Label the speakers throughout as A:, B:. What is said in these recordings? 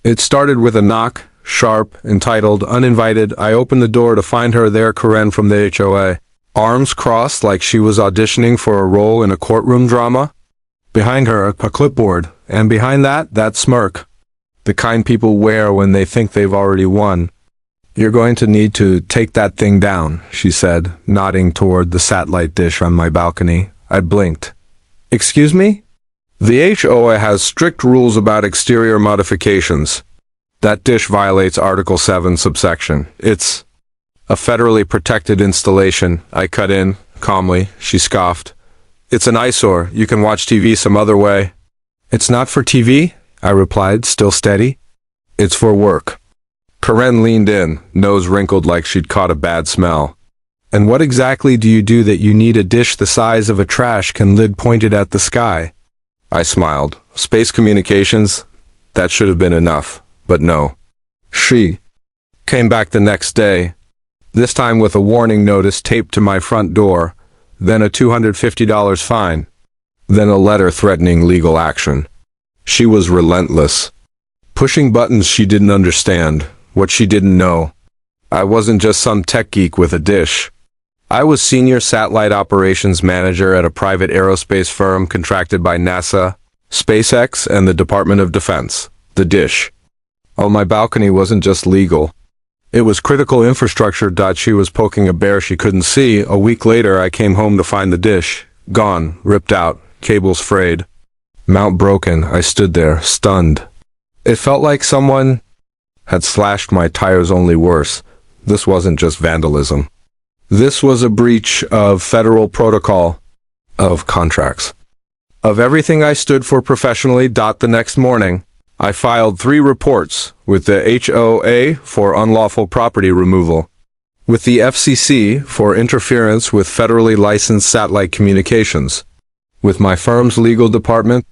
A: It started with a knock, sharp, entitled, uninvited. I opened the door to find her there, Karen from the HOA. Arms crossed like she was auditioning for a role in a courtroom drama. Behind her, a clipboard, and behind that smirk. The kind people wear when they think they've already won. You're going to need to take that thing down, she said, nodding toward the satellite dish on my balcony. I blinked. Excuse me? The HOA has strict rules about exterior modifications. That dish violates Article 7, subsection. It's a federally protected installation. I cut in, calmly. She scoffed. It's an eyesore. You can watch TV some other way. It's not for TV, I replied, still steady. It's for work. Karen leaned in, nose wrinkled like she'd caught a bad smell. And what exactly do you do that you need a dish the size of a trash can, lid pointed at the sky? I smiled. Space communications? That should have been enough. But no. She came back the next day, this time with a warning notice taped to my front door, then a $250 fine, then a letter threatening legal action. She was relentless, pushing buttons she didn't understand, what she didn't know. I wasn't just some tech geek with a dish. I was senior satellite operations manager at a private aerospace firm contracted by NASA, SpaceX, and the Department of Defense. The dish. Oh, my balcony wasn't just legal. It was critical infrastructure. She was poking a bear she couldn't see. A week later, I came home to find the dish. Gone, ripped out, cables frayed. Mount broken. I stood there, stunned. It felt like someone had slashed my tires, only worse. This wasn't just vandalism. This was a breach of federal protocol, of contracts, of everything I stood for professionally. The next morning, I filed 3 reports with the HOA for unlawful property removal, with the FCC for interference with federally licensed satellite communications, with my firm's legal department,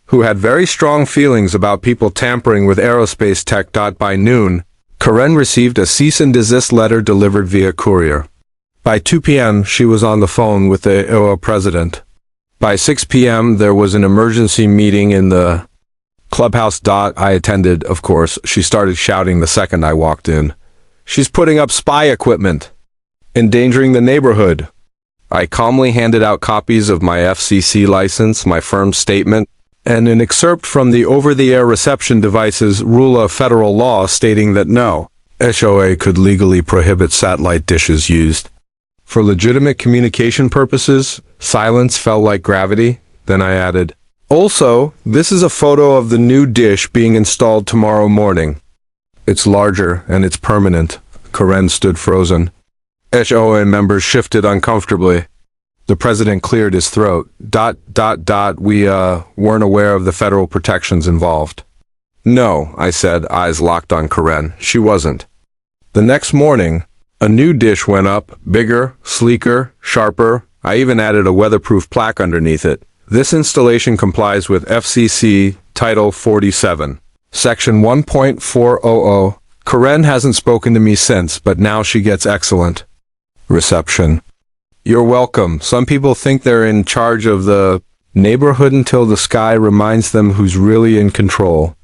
A: who had very strong feelings about people tampering with aerospace tech. By noon, Karen received a cease and desist letter delivered via courier. By 2 p.m., she was on the phone with the HOA president. By 6 p.m., there was an emergency meeting in the clubhouse. I attended, of course. She started shouting the second I walked in. She's putting up spy equipment, endangering the neighborhood. I calmly handed out copies of my FCC license, my firm's statement, and an excerpt from the over-the-air reception devices rule of federal law stating that no HOA could legally prohibit satellite dishes used for legitimate communication purposes. Silence fell like gravity. Then I added, also, this is a photo of the new dish being installed tomorrow morning. It's larger and it's permanent. Karen stood frozen. HOA members shifted uncomfortably. The president cleared his throat. We weren't aware of the federal protections involved. No, I said, eyes locked on Karen. She wasn't. The next morning, a new dish went up, bigger, sleeker, sharper. I even added a weatherproof plaque underneath it. This installation complies with FCC Title 47, Section 1.400. Karen hasn't spoken to me since, but now she gets excellent reception. You're welcome. Some people think they're in charge of the neighborhood until the sky reminds them who's really in control.